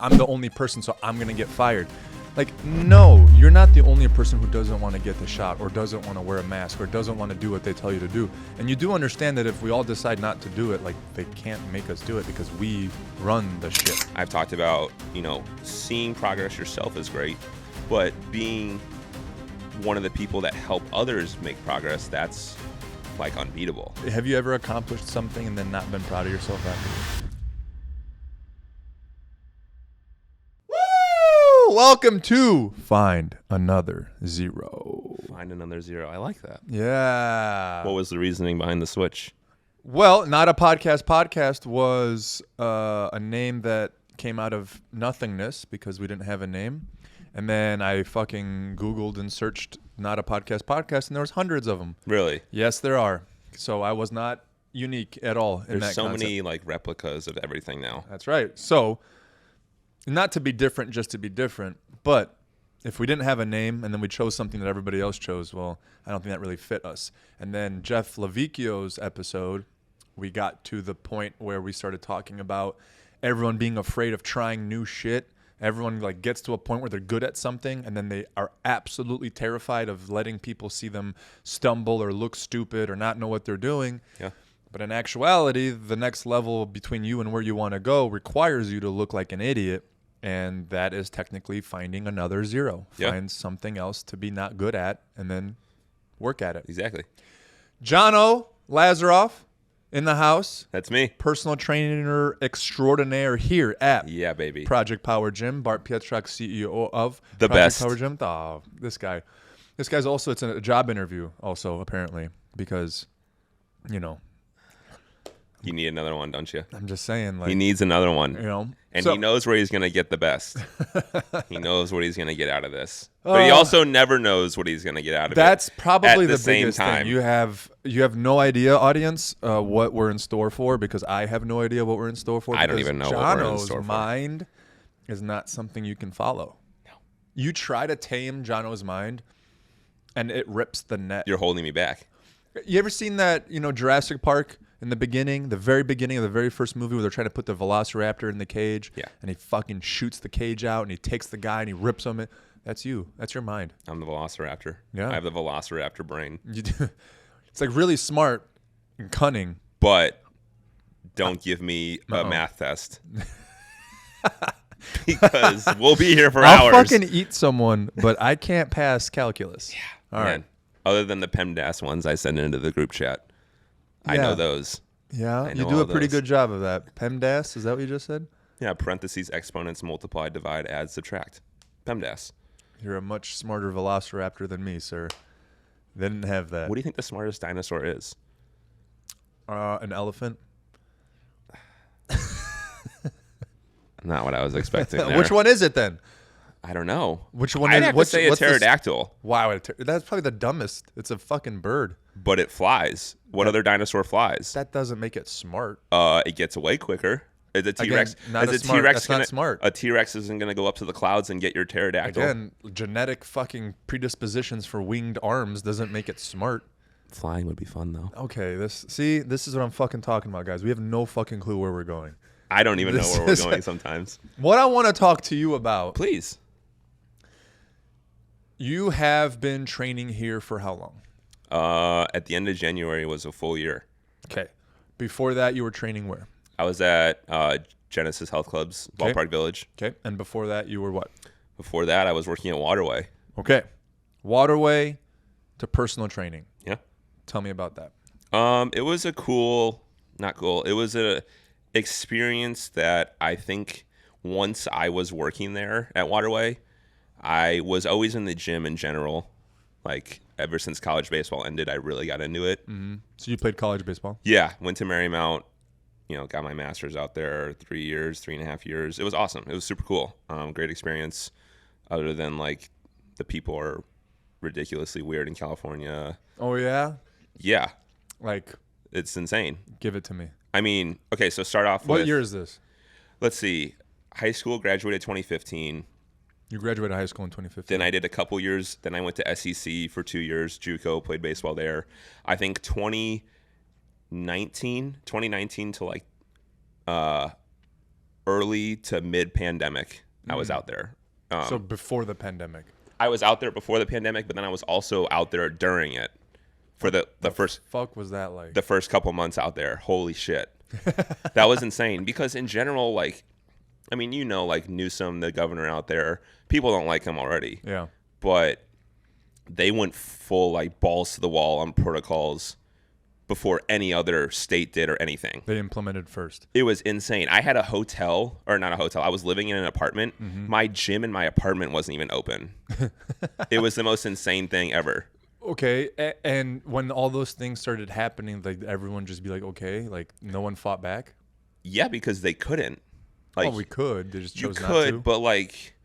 I'm the only person, so I'm going to get fired. Like, no, you're not the only person who doesn't want to get the shot or doesn't want to wear a mask or doesn't want to do what they tell you to do. And you do understand that if we all decide not to do it, like, they can't make us do it because we run the shit. I've talked about, seeing progress yourself is great, but being one of the people that help others make progress, that's like unbeatable. Have you ever accomplished something and then not been proud of yourself afterwards? Welcome to Find Another Zero. Find Another Zero. I like that. Yeah. What was the reasoning behind the switch? Well, Not a Podcast Podcast was a name that came out of nothingness because we didn't have a name. And then I fucking Googled and searched Not a Podcast Podcast, and there was hundreds of them. Really? Yes, there are. So I was not unique at all in There's that so concept. many like replicas of everything now. That's right. So not to be different just to be different, but if we didn't have a name and then we chose something that everybody else chose, well, I don't think that really fit us. And then Jeff Lavicchio's episode, we got to the point where we started talking about everyone being afraid of trying new shit. Everyone like gets to a point where they're good at something and then they are absolutely terrified of letting people see them stumble or look stupid or not know what they're doing. Yeah. But in actuality, the next level between you and where you want to go requires you to look like an idiot. And that is technically finding another zero. Yeah. Find something else to be not good at and then work at it. Exactly. Jono Lazaroff in the house. That's me. Personal trainer extraordinaire here at Yeah, baby. Project Power Gym. Bart Pietrak, CEO of The Project best. Power Gym. Oh, this guy. This guy's also, it's a job interview also, apparently, because, You need another one, don't you? I'm just saying, like, He needs another one. And so, he knows where he's going to get the best. He knows what he's going to get out of this. But he also never knows what he's going to get out of it. That's probably at the same biggest time. thing. You have no idea, audience, what we're in store for, because I have no idea what we're in store for. I don't even know what we're in Jono's store for. mind is not something you can follow. No. You try to tame Jono's mind, and it rips the net. You're holding me back. You ever seen that, Jurassic Park in the beginning, the very beginning of the very first movie where they're trying to put the velociraptor in the cage? Yeah. And he fucking shoots the cage out and he takes the guy and he rips him. That's you. That's your mind. I'm the velociraptor. Yeah. I have the velociraptor brain. You do. It's like really smart and cunning. But don't give me a math test. Because we'll be here for I'll hours. fucking eat someone, but I can't pass calculus. Yeah. All Man. right. Other than the PEMDAS ones I send into the group chat. I Yeah. know those. Yeah, I you know do all a pretty those. good job of that. PEMDAS, is that what you just said? Yeah, parentheses, exponents, multiply, divide, add, subtract. PEMDAS. You're a much smarter velociraptor than me, sir. They didn't have that. What do you think the smartest dinosaur is? An elephant? Not what I was expecting there. Which one is it then? I don't know. Which one I'd is have what's to say a what's the- pterodactyl, Wow, that's probably the dumbest. It's a fucking bird. but it flies. What other dinosaur flies? That doesn't make it smart. It gets away quicker. Is a T-Rex? not is a smart- that's not smart. A T-Rex isn't going to go up to the clouds and get your pterodactyl. Again, genetic fucking predispositions for winged arms doesn't make it smart. Flying would be fun though. Okay, this is what I'm fucking talking about, guys. We have no fucking clue where we're going. I don't even know This where we're is- going sometimes. What I want to talk to you about. Please. You have been training here for how long? At the end of January was a full year. Okay. Before that, you were training where? I was at Genesis Health Club's Okay. Ballpark Village. Okay. And before that, you were what? Before that, I was working at Waterway. Okay. Waterway to personal training. Yeah. Tell me about that. It was a not cool. It was a experience that I think once I was working there at Waterway, I was always in the gym in general. Like ever since college baseball ended, I really got into it. Mm-hmm. So you played college baseball? Yeah. Went to Marymount, got my master's out there 3.5 years. It was awesome. It was super cool. Great experience. Other than like the people are ridiculously weird in California. Oh, yeah? Yeah. Like, It's insane. give it to me. I mean, okay, so start off with... What year is this? Let's see. High school, graduated 2015. You graduated high school in 2015. Then I did a couple years. Then I went to SEC for 2 years. JUCO, played baseball there. I think 2019 to like early to mid pandemic. I was out there. So before the pandemic. I was out there before the pandemic, but then I was also out there during it for the first fuck was that like? the first couple months out there. Holy shit. That was insane because in general, like, I mean, like Newsom, the governor out there, people don't like him already. Yeah. But they went full like balls to the wall on protocols before any other state did or anything. They implemented first. It was insane. I had a hotel, or not a hotel. I was living in an apartment. My gym in my apartment wasn't even open. It was the most insane thing ever. Okay, and when all those things started happening, like everyone just be like, okay, like no one fought back. Yeah, because they couldn't. Like, oh, we could. They just chose you not could, to. but like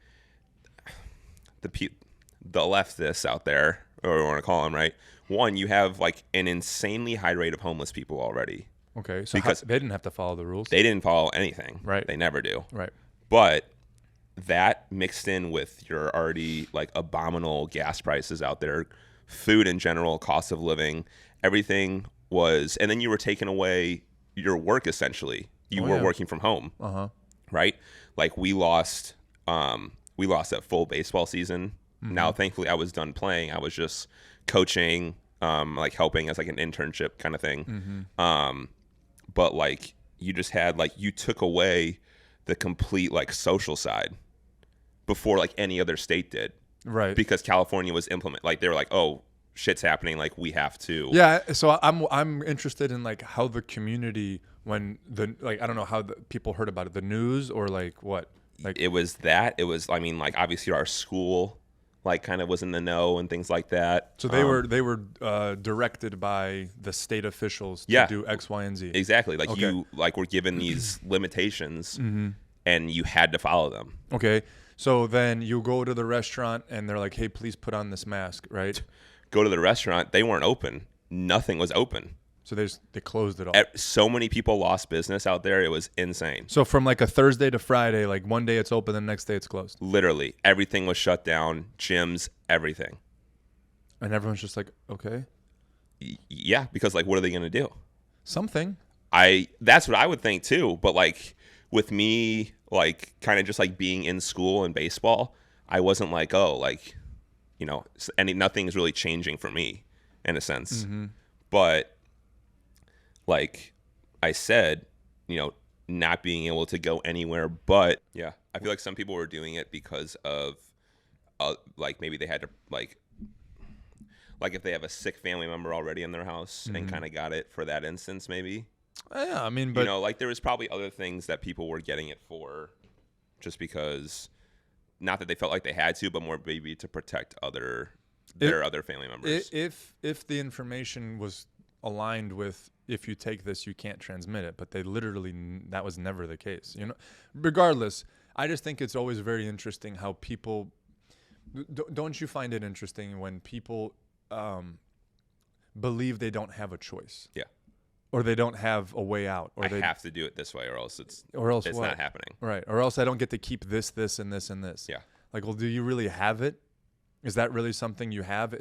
the leftists out there, or what you want to call them, right? One, you have like an insanely high rate of homeless people already. Okay, so because they didn't have to follow the rules. They didn't follow anything. Right. They never do. Right. But that mixed in with your already like abominable gas prices out there, food in general, cost of living, everything was, and then you were taking away your work essentially. You were working from home. Right? Like we lost that full baseball season. Now, thankfully, I was done playing. I was just coaching, like helping as like an internship kind of thing. But like you just had like you took away the complete like social side before like any other state did. Right. Because California was like they were like, oh, shit's happening. Like we have to. Yeah. So I'm interested in like how the community when I don't know how the people heard about it, the news or like what. Like it was I mean like obviously our school like kind of was in the know and things like that. So they were directed by the state officials to do X, Y, and Z. Exactly. Like you like were given these limitations and you had to follow them. Okay. So then you go to the restaurant and they're like, hey, please put on this mask, right? Go to the restaurant. They weren't open. Nothing was open. So they closed it all. So many people lost business out there. It was insane. So from like a Thursday to Friday, like one day it's open, the next day it's closed. Literally. Everything was shut down. Gyms, everything. And everyone's just like, okay. Yeah, because like what are they going to do? Something. That's what I would think too. But like with me, like kind of just like being in school and baseball, I wasn't like, oh, like, nothing's really changing for me in a sense. But like I said, not being able to go anywhere, but yeah, I feel like some people were doing it because of like maybe they had to like if they have a sick family member already in their house and kind of got it for that instance, maybe. Yeah, I mean, but like there was probably other things that people were getting it for just because, not that they felt like they had to, but more maybe to protect their other family members. If the information was aligned with, if you take this, you can't transmit it, but that was never the case. Regardless, I just think it's always very interesting how people, don't you find it interesting when people believe they don't have a choice? Yeah. Or they don't have a way out, or they have to do it this way, or else it's what? Not happening. Right. Or else I don't get to keep this, and this, and this. Yeah. Like, well, do you really have it? Is that really something you have?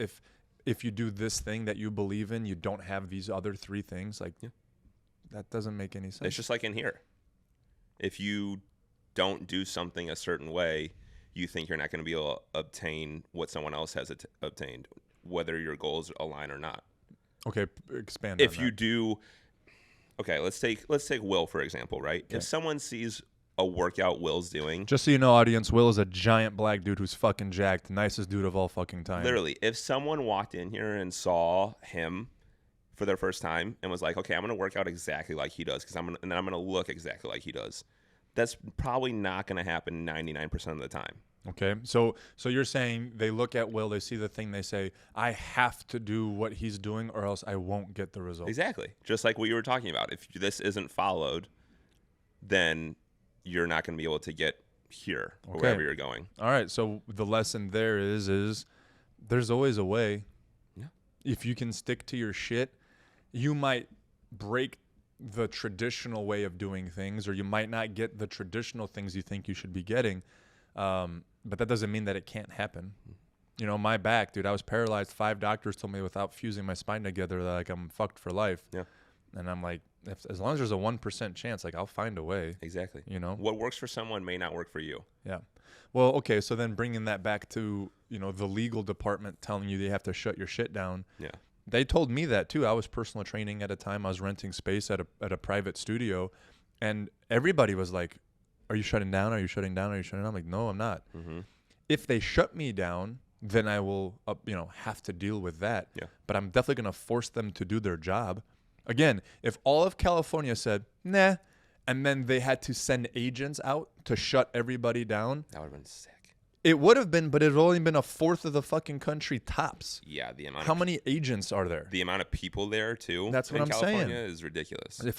If you do this thing that you believe in, you don't have these other three things. Like, that doesn't make any sense. It's just like in here. If you don't do something a certain way, you think you're not going to be able to obtain what someone else has obtained, whether your goals align or not. Okay, expand. If you do, okay, let's take Will for example, right? Okay. If someone sees a workout Will's doing, just so you know, audience, Will is a giant black dude who's fucking jacked, nicest dude of all fucking time. Literally, if someone walked in here and saw him for their first time and was like, okay, I'm going to work out exactly like he does, and then I'm going to look exactly like he does, that's probably not going to happen 99% of the time. Okay, so you're saying they look at Will, they see the thing, they say, I have to do what he's doing or else I won't get the result. Exactly. Just like what you were talking about. If this isn't followed, then you're not going to be able to get here or wherever you're going. All right, so the lesson there is there's always a way. Yeah. If you can stick to your shit, you might break the traditional way of doing things, or you might not get the traditional things you think you should be getting. But that doesn't mean that it can't happen. My back, dude, I was paralyzed. 5 doctors told me without fusing my spine together that like I'm fucked for life. Yeah. And I'm like, as long as there's a 1% chance, like I'll find a way. Exactly. You know, what works for someone may not work for you. Yeah. Well, okay. So then bringing that back to, the legal department telling you they have to shut your shit down. Yeah. They told me that too. I was personal training at a time. I was renting space at a private studio, and everybody was like, "Are you shutting down? Are you shutting down? Are you shutting down?" I'm like, "No, I'm not." Mm-hmm. If they shut me down, then I will, have to deal with that. Yeah. But I'm definitely going to force them to do their job. Again, if all of California said, "Nah," and then they had to send agents out to shut everybody down, That would have been sick. it would have been, but it would only been a fourth of the fucking country tops. Yeah, the amount. How many agents are there? The amount of people there too. That's what in I'm California saying. is ridiculous. If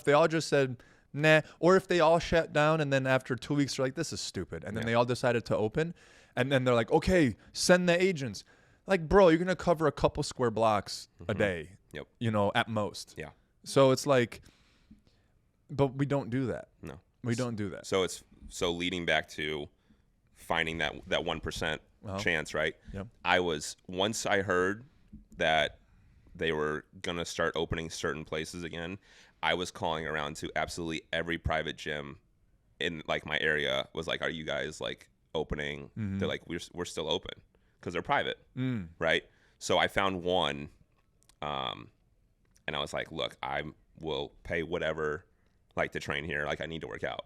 they all just said, "Nah," or if they all shut down and then after 2 weeks they're like, "This is stupid," and then they all decided to open, and then they're like, "Okay, send the agents." Like, bro, you're gonna cover a couple square blocks a day. Yep. At most. Yeah. So it's like, but we don't do that. No, We don't do that. So leading back to finding that 1% chance, right? Yep. Once I heard that they were gonna start opening certain places again, I was calling around to absolutely every private gym in like my area. Was like, "Are you guys like opening?" Mm-hmm. They're like, "We're still open," because they're private, right? So I found one, and I was like, "Look, I will pay whatever, like to train here. Like I need to work out."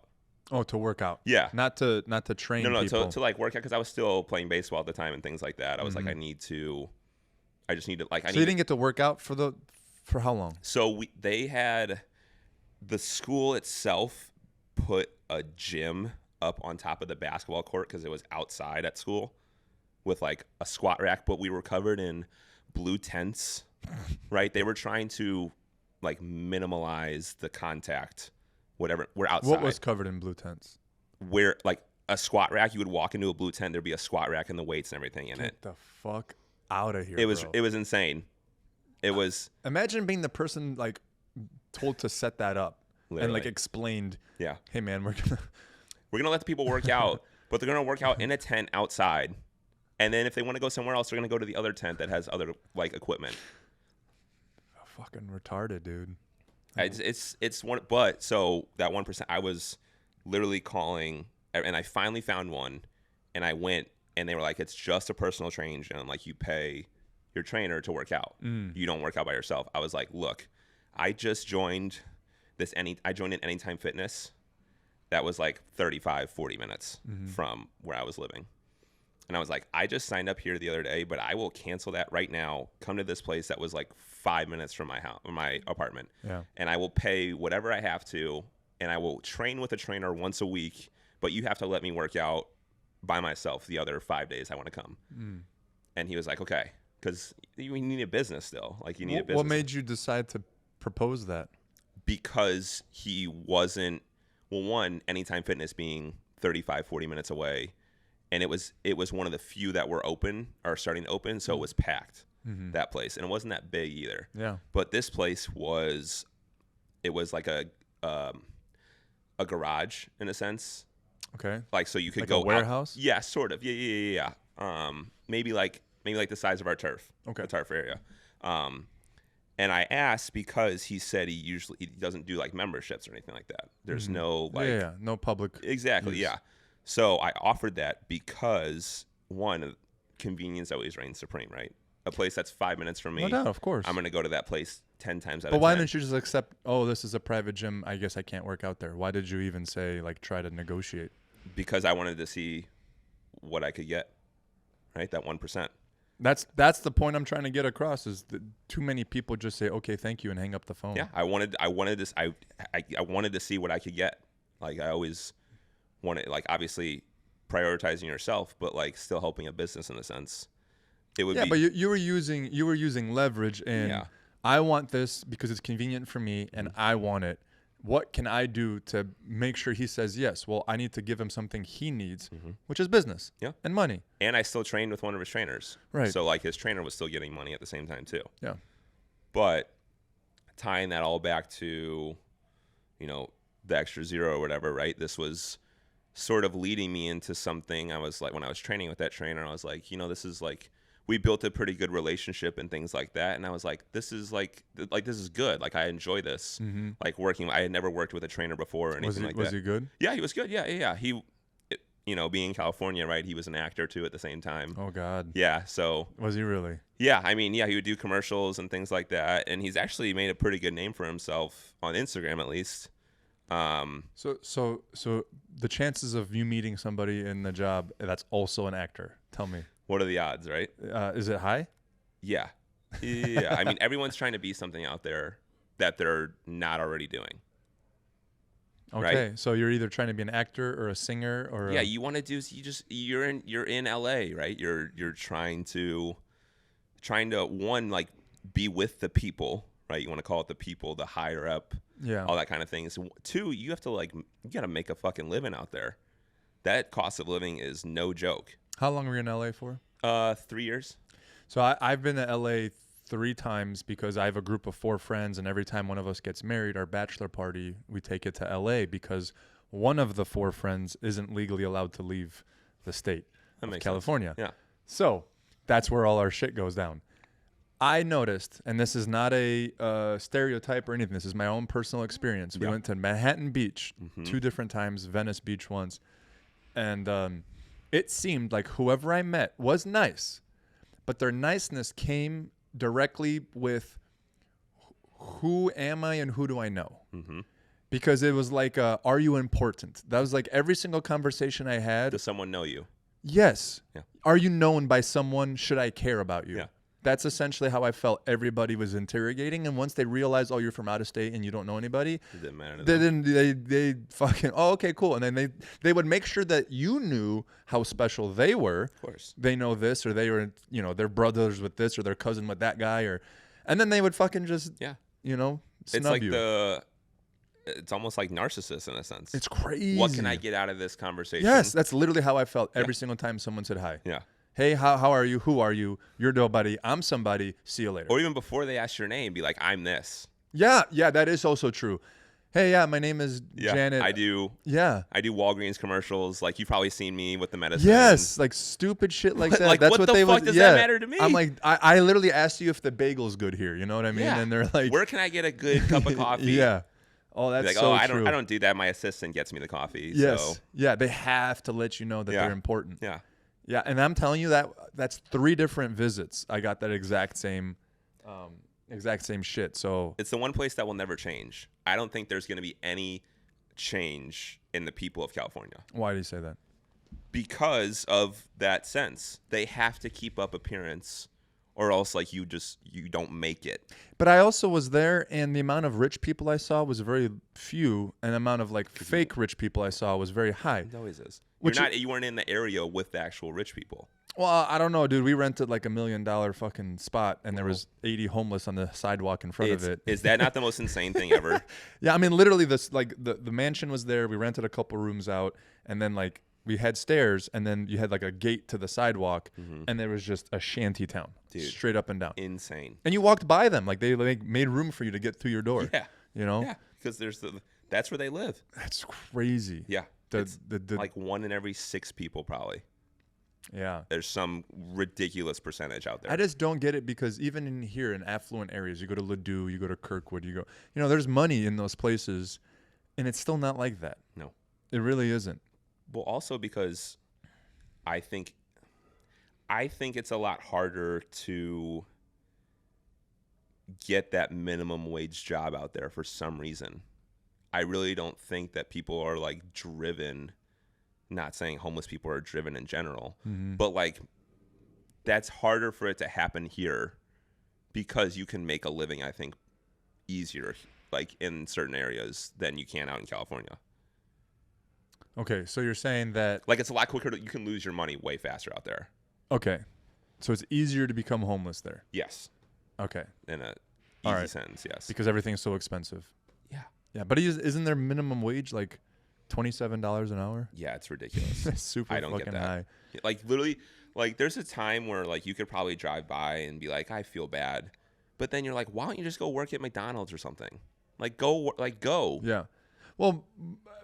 Oh, to work out. Yeah. Not to train people. to like work out, because I was still playing baseball at the time and things like that. I was like, I just need to like. So you didn't get to work out for how long? So they had the school itself put a gym up on top of the basketball court because it was outside at school with like a squat rack, but we were covered in blue tents, right? They were trying to like minimalize the contact. Whatever, we're outside. What was covered in blue tents? Where like a squat rack, you would walk into a blue tent, there'd be a squat rack and the weights and everything in it. Get the fuck out of here. It was bro. it was insane. It was Imagine being the person like told to set that up and like Literally. explained, yeah. "Hey man, We're gonna let the people work out, but they're gonna work out in a tent outside, and then if they want to go somewhere else, they're gonna go to the other tent that has other like equipment." fucking retarded, dude." It's one, but so that 1%, I was literally calling, and I finally found one, and I went, and they were like, "It's just a personal training gym. Like you pay your trainer to work out. You don't work out by yourself." I was like, "Look, I just joined I joined an Anytime Fitness that was like 35-40 minutes from where I was living." And I was like, "I just signed up here the other day, but I will cancel that right now. Come to this place that was like 5 minutes from my house, my apartment. Yeah. And I will pay whatever I have to, and I will train with a trainer once a week, but you have to let me work out by myself the other 5 days I want to come." And he was like, "Okay," because you need a business still. Like you need a business. What made you decide to propose that? Because he wasn't, well, one, Anytime Fitness being 35-40 minutes away, and it was one of the few that were open or starting to open, so it was packed, that place, and it wasn't that big either. Yeah. But this place was like a garage in a sense. Okay. Like so you could Like go a warehouse? Yeah, sort of. Yeah. Maybe like the size of our turf. Okay. The turf area. And I asked because he said he doesn't do like memberships or anything like that. There's no like no public. Exactly, use. yeah. So I offered that because one, convenience always reigns supreme, right? A place that's 5 minutes from me. No doubt, of course. I'm going to go to that place 10 times out But of 10. why didn't you just accept, "Oh, this is a private gym. I guess I can't work out there"? Why did you even say like try to negotiate? Because I wanted to see what I could get, right? That 1%. That's the point I'm trying to get across, is that too many people just say, "Okay, thank you," and hang up the phone. Yeah, I wanted this. I wanted to see what I could get. Like I always wanted, like obviously prioritizing yourself, but like still helping a business in a sense. It would be. But you were using leverage, and Yeah. I want this because it's convenient for me, and I want it. What can I do to make sure he says yes? Well, I need to give him something he needs, which is business and money. And I still trained with one of his trainers. Right. So like his trainer was still getting money at the same time too. Yeah. But tying that all back to, the extra zero or whatever, right? This was sort of leading me into something. I was like, when I was training with that trainer, I was like, this is like we built a pretty good relationship and things like that. And I was like, this is this is good. Like, I enjoy this. Like, working. I had never worked with a trainer before or anything like that. Was he good? Yeah, he was good. Yeah. He, being in California, right? He was an actor too at the same time. Oh God. Yeah. So. Was he really? Yeah. I mean, yeah, he would do commercials and things like that. And he's actually made a pretty good name for himself on Instagram, at least. So the chances of you meeting somebody in the job that's also an actor, tell me. What are the odds, right? Is it high? Yeah. Yeah. I mean, everyone's trying to be something out there that they're not already doing. Okay. Right? So you're either trying to be an actor or a singer or yeah, you want to do you're in LA, right? You're trying to one, like, be with the people, right? You want to call it the people, the higher up, all that kind of thing. So, two, you have to you got to make a fucking living out there. That cost of living is no joke. How long were you in LA for? 3 years. So I've been to LA 3 times because I have a group of 4 friends, and every time one of us gets married, our bachelor party, we take it to LA because one of the 4 friends isn't legally allowed to leave the state of California. Sense. Yeah. So that's where all our shit goes down. I noticed, and this is not a stereotype or anything, this is my own personal experience. We went to Manhattan Beach 2 different times, Venice Beach once, and it seemed like whoever I met was nice, but their niceness came directly with who am I and who do I know? Because it was like, are you important? That was like every single conversation I had. Does someone know you? Yes. Yeah. Are you known by someone? Should I care about you? Yeah. That's essentially how I felt everybody was interrogating. And once they realized, oh, you're from out of state and you don't know anybody, it didn't matter to them. They fucking, oh, okay, cool. And then they would make sure that you knew how special they were. Of course. They know this, or they were, they're brothers with this, or their cousin with that guy, and then they would fucking just, snub it's like you. It's almost like narcissists in a sense. It's crazy. What can I get out of this conversation? Yes, that's literally how I felt every single time someone said hi. Yeah. Hey, how are you? Who are you? You're nobody. I'm somebody. See you later. Or even before they ask your name, be like, I'm this. Yeah, that is also true. Hey, my name is Janet. I do Walgreens commercials. Like, you've probably seen me with the medicine. Yes, like stupid shit like that. Like, that's what the they fuck does that matter to me? I'm like, I literally asked you if the bagel's good here. You know what I mean? Yeah. And they're like, where can I get a good cup of coffee? Yeah. Oh, that's like, so I true. don't do that. My assistant gets me the coffee. Yes. So. Yeah, they have to let you know that they're important. Yeah. Yeah, and I'm telling you that's 3 different visits. I got that exact same shit. So it's the one place that will never change. I don't think there's going to be any change in the people of California. Why do you say that? Because of that sense. They have to keep up appearance, or else like you don't make it. But I also was there, and the amount of rich people I saw was very few, and the amount of like fake rich people I saw was very high. It always is. You weren't in the area with the actual rich people. Well, I don't know, dude. We rented like $1 million fucking spot, and there was 80 homeless on the sidewalk in front of it. Is that not the most insane thing ever? Yeah, I mean, literally, this like the mansion was there. We rented a couple rooms out, and then like we had stairs, and then you had like a gate to the sidewalk, and there was just a shanty town, straight up and down. Insane. And you walked by them, like they made room for you to get through your door. Yeah. Yeah, because that's where they live. That's crazy. Yeah. Like 1 in every 6 people probably. Yeah. There's some ridiculous percentage out there. I just don't get it because even in here in affluent areas, you go to Ladue, you go to Kirkwood, there's money in those places, and it's still not like that. No. It really isn't. Well, also because I think it's a lot harder to get that minimum wage job out there for some reason. I really don't think that people are like driven, not saying homeless people are driven in general, but like that's harder for it to happen here because you can make a living, I think, easier like in certain areas than you can out in California. Okay, so you're saying that like it's a lot quicker. You can lose your money way faster out there. Okay, so it's easier to become homeless there. Yes. Okay. In a easy sense, yes. Because everything's so expensive. Yeah. Yeah, but isn't their minimum wage like $27 an hour? Yeah, it's ridiculous. It's super I don't fucking get that. high. Like literally, like there's a time where like you could probably drive by and be like, I feel bad, but then you're like, why don't you just go work at McDonald's or something? Like go. Yeah. Well,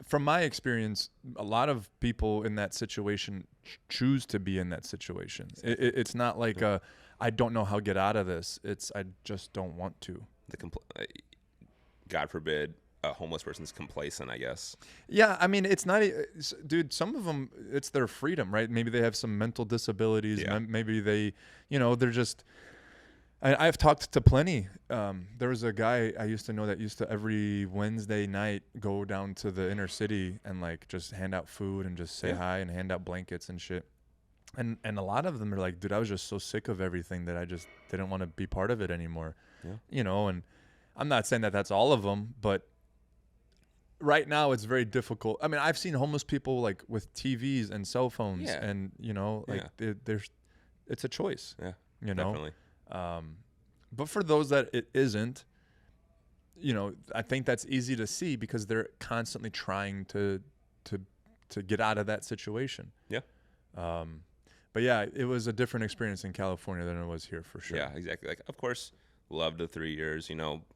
from my experience, a lot of people in that situation choose to be in that situation. It's not like I don't know how to get out of this. It's I just don't want to. God forbid a homeless person's complacent, I guess. Yeah, I mean, it's not, dude. Some of them, it's their freedom, right? Maybe they have some mental disabilities. Yeah. Maybe they, they're just. I've talked to plenty. There was a guy I used to know that used to every Wednesday night go down to the inner city and like just hand out food and just say hi and hand out blankets and shit. And a lot of them are like, dude, I was just so sick of everything that I just didn't want to be part of it anymore. Yeah. And I'm not saying that that's all of them, but right now it's very difficult. I mean, I've seen homeless people like with TVs and cell phones and, there's, it's a choice. Yeah, definitely. But for those that it isn't, I think that's easy to see because they're constantly trying to get out of that situation. Yeah. But yeah, it was a different experience in California than it was here for sure. Yeah, exactly. Like, of course, loved the 3 years,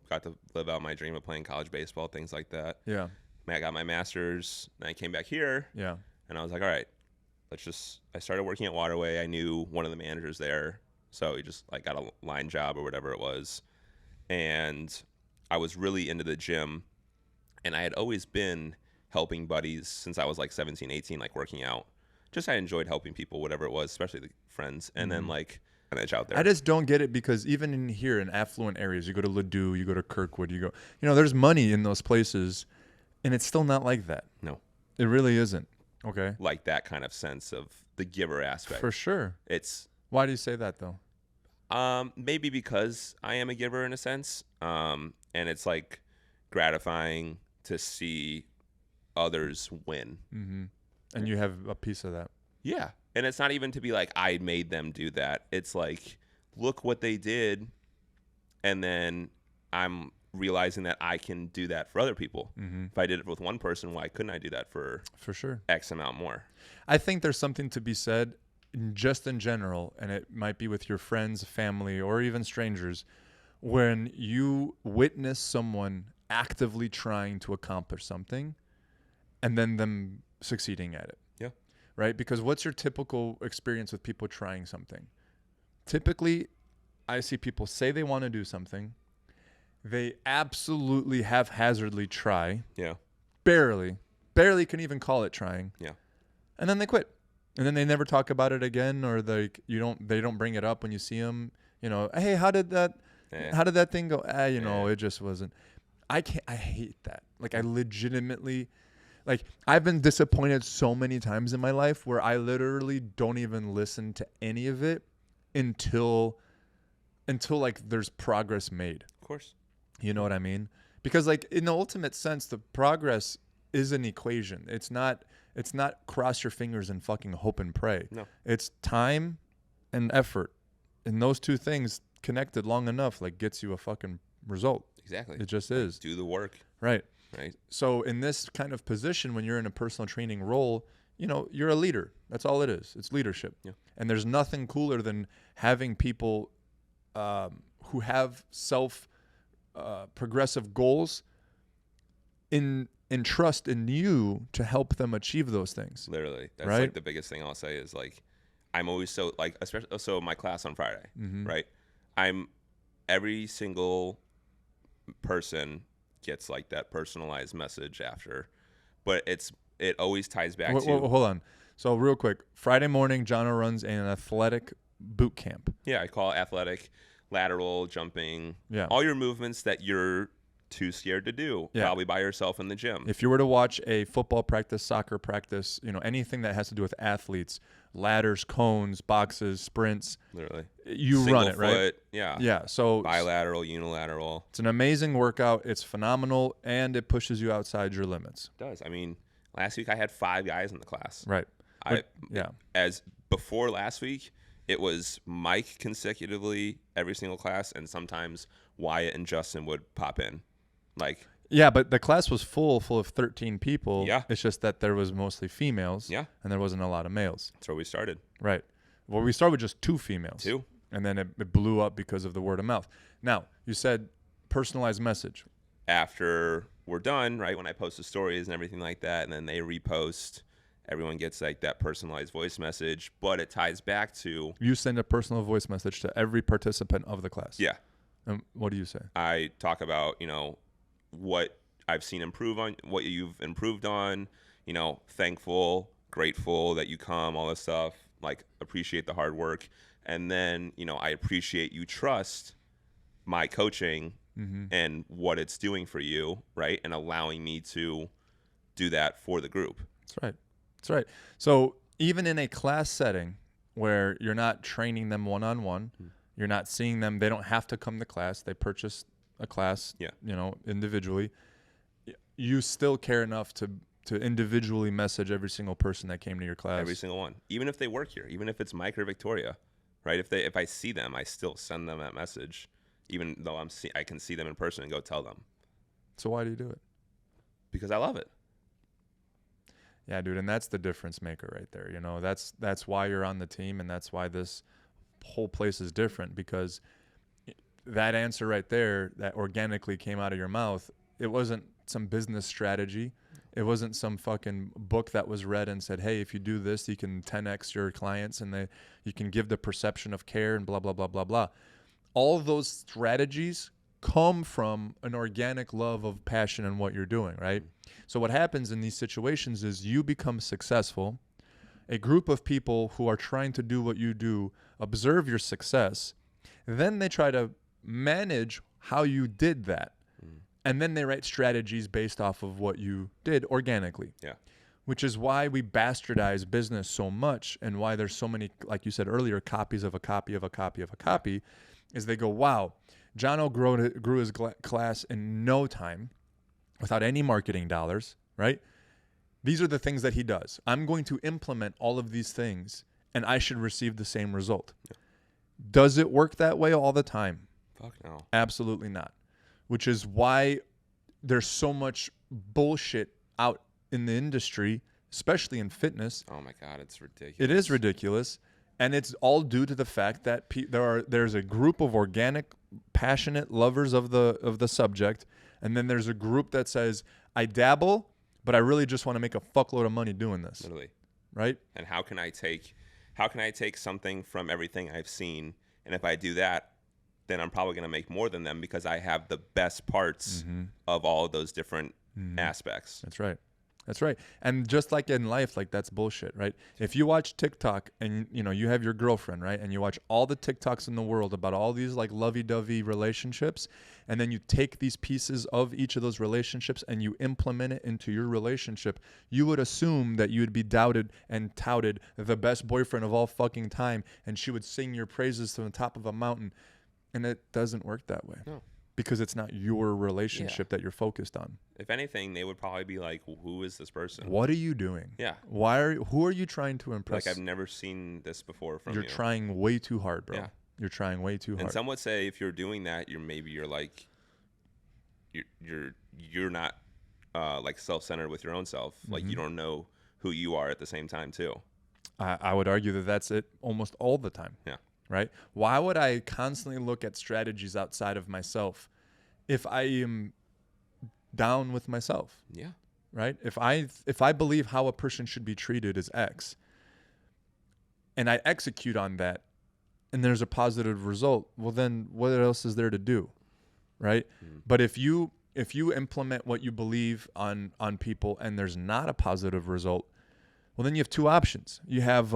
got to live out my dream of playing college baseball, things like that. Yeah. I got my master's, and I came back here. Yeah. And I was like, all right, I started working at Waterway. I knew one of the managers there. So he just like got a line job or whatever it was. And I was really into the gym. And I had always been helping buddies since I was like 17, 18, like working out. Just I enjoyed helping people, whatever it was, especially the friends. And then like an edge out there. I just don't get it because even in here in affluent areas, you go to Ladue, you go to Kirkwood, there's money in those places. And it's still not like that. No. It really isn't. Okay. Like that kind of sense of the giver aspect. For sure. Why do you say that though? Maybe because I am a giver in a sense. And it's like gratifying to see others win. Mm-hmm. And you have a piece of that. Yeah. And it's not even to be like, I made them do that. It's like, look what they did. And then I'm realizing that I can do that for other people. Mm-hmm. If I did it with one person, why couldn't I do that for sure X amount more? I think there's something to be said just in general, and it might be with your friends, family, or even strangers, when you witness someone actively trying to accomplish something and then them succeeding at it. Yeah. Right? Because what's your typical experience with people trying something? Typically, I see people say they want to do something. They absolutely haphazardly try. Yeah. Barely can even call it trying. Yeah. And then they quit. And then they never talk about it again, or they don't bring it up when you see them. Hey, how did that thing go? It just wasn't. I hate that. Like I legitimately, like I've been disappointed so many times in my life where I literally don't even listen to any of it until like there's progress made. Of course. You know what I mean? Because like in the ultimate sense, the progress is an equation. It's not cross your fingers and fucking hope and pray. No. It's time and effort. And those two things connected long enough like gets you a fucking result. Exactly. It just is. Do the work. Right. Right. So in this kind of position, when you're in a personal training role, you're a leader. That's all it is. It's leadership. Yeah. And there's nothing cooler than having people who have progressive goals trust in you to help them achieve those things. Literally. That's right? like the biggest thing I'll say is like, I'm always so like, especially, so my class on Friday, right? Every single person gets like that personalized message after, but it always ties back to. Hold on. So real quick, Friday morning, Jono runs an athletic boot camp. Yeah. I call it athletic, lateral, jumping, yeah, all your movements that you're too scared to do, probably by yourself in the gym. If you were to watch a football practice, soccer practice, anything that has to do with athletes, ladders, cones, boxes, sprints, literally, you Single run it, foot, right? Yeah. Yeah. So bilateral, unilateral. It's an amazing workout. It's phenomenal, and it pushes you outside your limits. It does. I mean, last week I had 5 guys in the class. Right. As before last week, it was Mike consecutively every single class, and sometimes Wyatt and Justin would pop in. Like, yeah, but the class was full of 13 people. Yeah. It's just that there was mostly females. Yeah. And there wasn't a lot of males. That's where we started. Right. Well, we started with just 2 females. 2. And then it blew up because of the word of mouth. Now, you said personalized message. after we're done, right, when I post the stories and everything like that, and then they repost, everyone gets like that personalized voice message, but it ties back to, You send a personal voice message to every participant of the class. yeah, What do you say? I talk about, what I've seen improve on, what you've improved on, thankful, grateful that you come, all this stuff, like appreciate the hard work. And then, I appreciate you trust my coaching and what it's doing for you, right? And allowing me to do that for the group. That's right. That's right. So even in a class setting where you're not training them one-on-one, you're not seeing them, they don't have to come to class. They purchase a class, individually. You still care enough to individually message every single person that came to your class. Every single one. Even if they work here, even if it's Mike or Victoria, right? If I see them, I still send them that message, even though I can see them in person and go tell them. So why do you do it? Because I love it. Yeah, dude, and that's the difference maker right there. That's why you're on the team, and that's why this whole place is different, because that answer right there that organically came out of your mouth, it wasn't some business strategy. It wasn't some fucking book that was read and said, hey, if you do this, you can 10x your clients and you can give the perception of care and blah, blah, blah, blah, blah. All of those strategies come from an organic love of passion in what you're doing, right? So what happens in these situations is you become successful. A group of people who are trying to do what you do observe your success. Then they try to manage how you did that. And then they write strategies based off of what you did organically. Yeah. Which is why we bastardize business so much, and why there's so many, like you said earlier, copies of a copy of a copy of a copy, is they go, wow, Jono grew his class in no time without any marketing dollars, right? These are the things that he does. I'm going to implement all of these things, and I should receive the same result. Yeah. Does it work that way all the time? Fuck no. Absolutely not. Which is why there's so much bullshit out in the industry, especially in fitness. Oh my God, it's ridiculous. It is ridiculous. And it's all due to the fact that there's a group of organic, passionate lovers of the subject, and then there's a group that says, I dabble, but I really just want to make a fuckload of money doing this. Literally. Right? And how can I take something from everything I've seen, and if I do that, then I'm probably going to make more than them because I have the best parts of all of those different aspects. That's right. That's right. And just like in life, like that's bullshit, right? If you watch TikTok and you have your girlfriend, right? And you watch all the TikToks in the world about all these like lovey-dovey relationships, and then you take these pieces of each of those relationships and you implement it into your relationship, you would assume that you would be doubted and touted the best boyfriend of all fucking time, and she would sing your praises to the top of a mountain. And it doesn't work that way. No. Because it's not your relationship that you're focused on. If anything, they would probably be like, who is this person? What are you doing? Yeah. Who are you trying to impress? Like, I've never seen this before from you. You're trying way too hard, bro. Yeah. You're trying way too hard. And some would say if you're doing that, you're like, you're not like self-centered with your own self. Like you don't know who you are at the same time too. I would argue that that's it almost all the time. Yeah. Right? Why would I constantly look at strategies outside of myself if I am down with myself? Yeah. Right? If I believe how a person should be treated is X, and I execute on that, and there's a positive result, well then what else is there to do? Right? But if you implement what you believe on people and there's not a positive result, well then you have two options. You have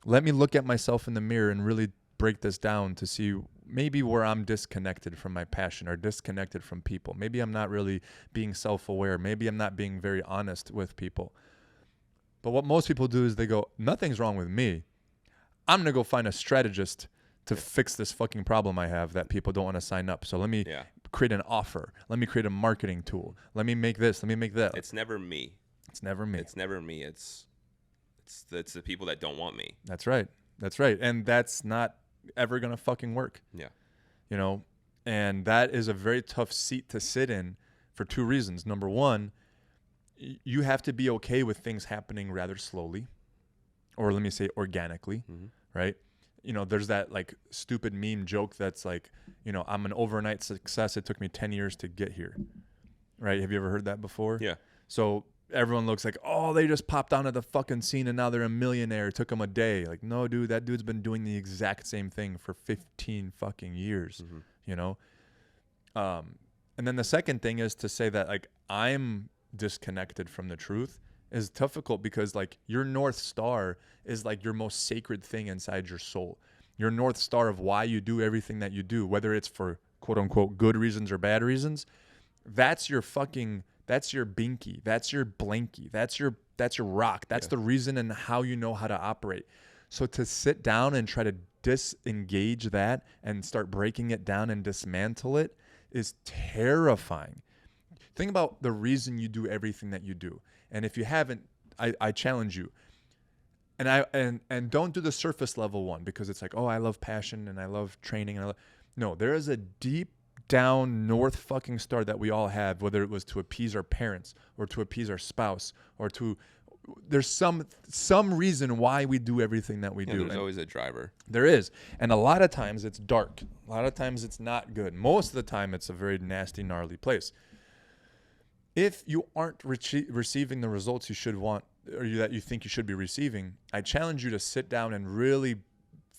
let me look at myself in the mirror and really break this down to see maybe where I'm disconnected from my passion or disconnected from people. Maybe I'm not really being self-aware. Maybe I'm not being very honest with people. But what most people do is they go, nothing's wrong with me. I'm going to go find a strategist to fix this fucking problem I have that people don't want to sign up. So let me create an offer. Let me create a marketing tool. Let me make this. Let me make that. It's never me. It's never me. It's never me. It's the people that don't want me. That's right. That's right. And that's not ever going to fucking work. Yeah. And that is a very tough seat to sit in for two reasons. Number one, you have to be okay with things happening rather slowly, or let me say organically, right? There's that like stupid meme joke that's like, I'm an overnight success. It took me 10 years to get here. right? Have you ever heard that before? Yeah. So everyone looks like, oh, they just popped onto the fucking scene and now they're a millionaire. It took them a day. Like, no, dude, that dude's been doing the exact same thing for 15 fucking years, you know? And then the second thing is to say that, like, I'm disconnected from the truth is difficult because, like, your North Star is, like, your most sacred thing inside your soul. Your North Star of why you do everything that you do, whether it's for quote-unquote good reasons or bad reasons, that's your fucking... That's your binky. That's your blankie. That's your rock. That's the reason and how you know how to operate. So to sit down and try to disengage that and start breaking it down and dismantle it is terrifying. Think about the reason you do everything that you do. And if you haven't, I challenge you. And don't do the surface level one because it's like, oh, I love passion and I love training. No, there is a deep down North fucking star that we all have, whether it was to appease our parents or to appease our spouse or to, there's some reason why we do everything that we do. There's always a driver. There is. And a lot of times it's dark. A lot of times it's not good. Most of the time it's a very nasty, gnarly place. If you aren't receiving the results you should want or that you think you should be receiving, I challenge you to sit down and really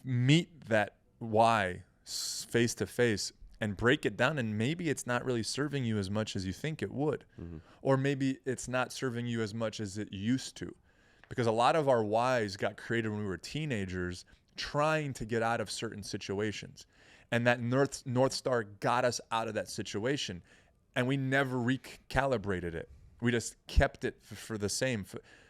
meet that why face to face and break it down, and maybe it's not really serving you as much as you think it would. Or maybe it's not serving you as much as it used to. Because a lot of our whys got created when we were teenagers trying to get out of certain situations. And that North Star got us out of that situation. And we never recalibrated it. We just kept it for the same.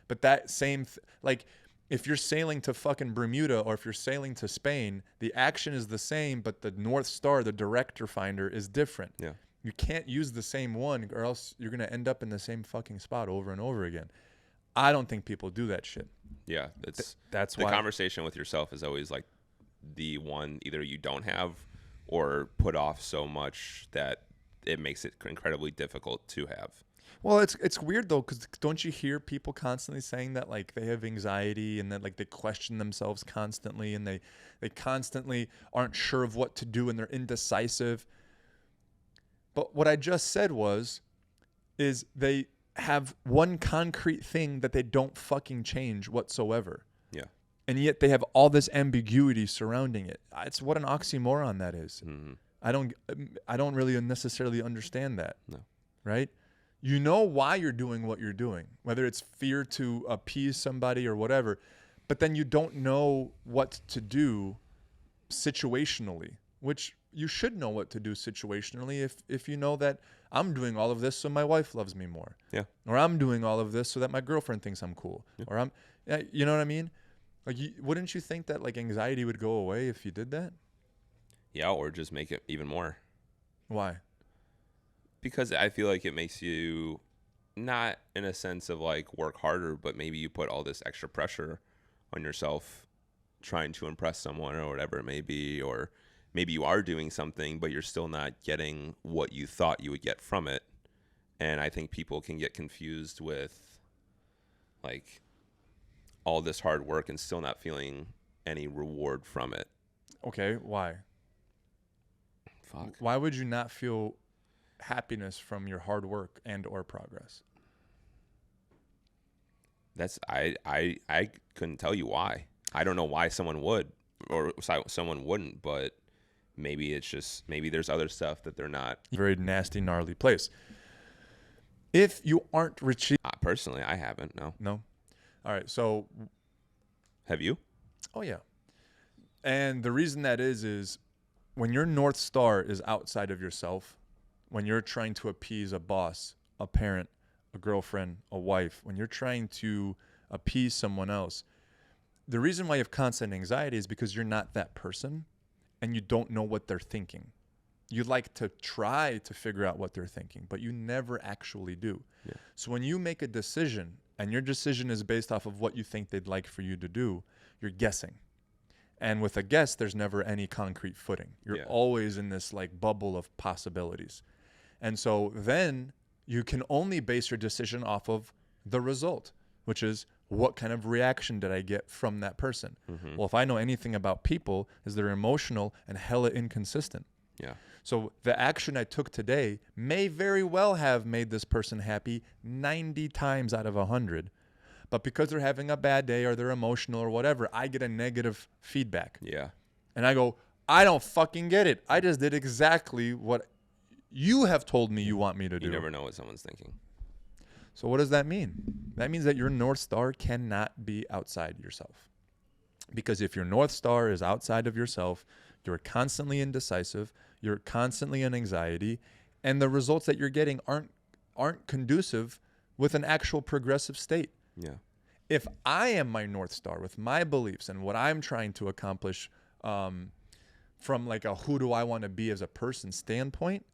But that same, like... If you're sailing to fucking Bermuda or if you're sailing to Spain, the action is the same, but the North Star, the director finder, is different. Yeah. You can't use the same one or else you're going to end up in the same fucking spot over and over again. I don't think people do that shit. Yeah. That's the why. Conversation with yourself is always like the one either you don't have or put off so much that it makes it incredibly difficult to have. Well, it's weird though, because don't you hear people constantly saying that like they have anxiety and that like they question themselves constantly and they constantly aren't sure of what to do and they're indecisive. But what I just said is they have one concrete thing that they don't fucking change whatsoever. Yeah. And yet they have all this ambiguity surrounding it. It's what an oxymoron that is. Mm-hmm. I don't really necessarily understand that. No. Right? You know why you're doing what you're doing, whether it's fear to appease somebody or whatever, but then you don't know what to do situationally, which you should know what to do situationally if you know that I'm doing all of this so my wife loves me more. Yeah. Or I'm doing all of this so that my girlfriend thinks I'm cool. Yeah. Or you know what I mean? Like, wouldn't you think that like anxiety would go away if you did that? Yeah, or just make it even more. Why? Because I feel like it makes you not in a sense of like work harder, but maybe you put all this extra pressure on yourself trying to impress someone or whatever it may be, or maybe you are doing something, but you're still not getting what you thought you would get from it. And I think people can get confused with like all this hard work and still not feeling any reward from it. Okay, why? Fuck. Why would you not feel happiness from your hard work and or progress? That's I couldn't tell you why. I don't know why someone would or someone wouldn't, but maybe it's just maybe there's other stuff that they're not. Very nasty, gnarly place. If you aren't personally, I haven't. No. All right. So, have you? Oh yeah. And the reason that is when your North Star is outside of yourself, when you're trying to appease a boss, a parent, a girlfriend, a wife, when you're trying to appease someone else, the reason why you have constant anxiety is because you're not that person and you don't know what they're thinking. You like to try to figure out what they're thinking, but you never actually do. Yeah. So when you make a decision and your decision is based off of what you think they'd like for you to do, you're guessing. And with a guess, there's never any concrete footing. You're always in this like bubble of possibilities. And so then you can only base your decision off of the result, which is what kind of reaction did I get from that person? Mm-hmm. Well, if I know anything about people, is they're emotional and hella inconsistent. Yeah. So the action I took today may very well have made this person happy 90 times out of 100. But because they're having a bad day or they're emotional or whatever, I get a negative feedback. Yeah. And I go, I don't fucking get it. I just did exactly what you have told me you want me to do. You never know what someone's thinking. So what does that mean? That means that your North Star cannot be outside yourself. Because if your North Star is outside of yourself, you're constantly indecisive, you're constantly in anxiety, and the results that you're getting aren't conducive with an actual progressive state. Yeah. If I am my North Star with my beliefs and what I'm trying to accomplish from like a who do I want to be as a person standpoint,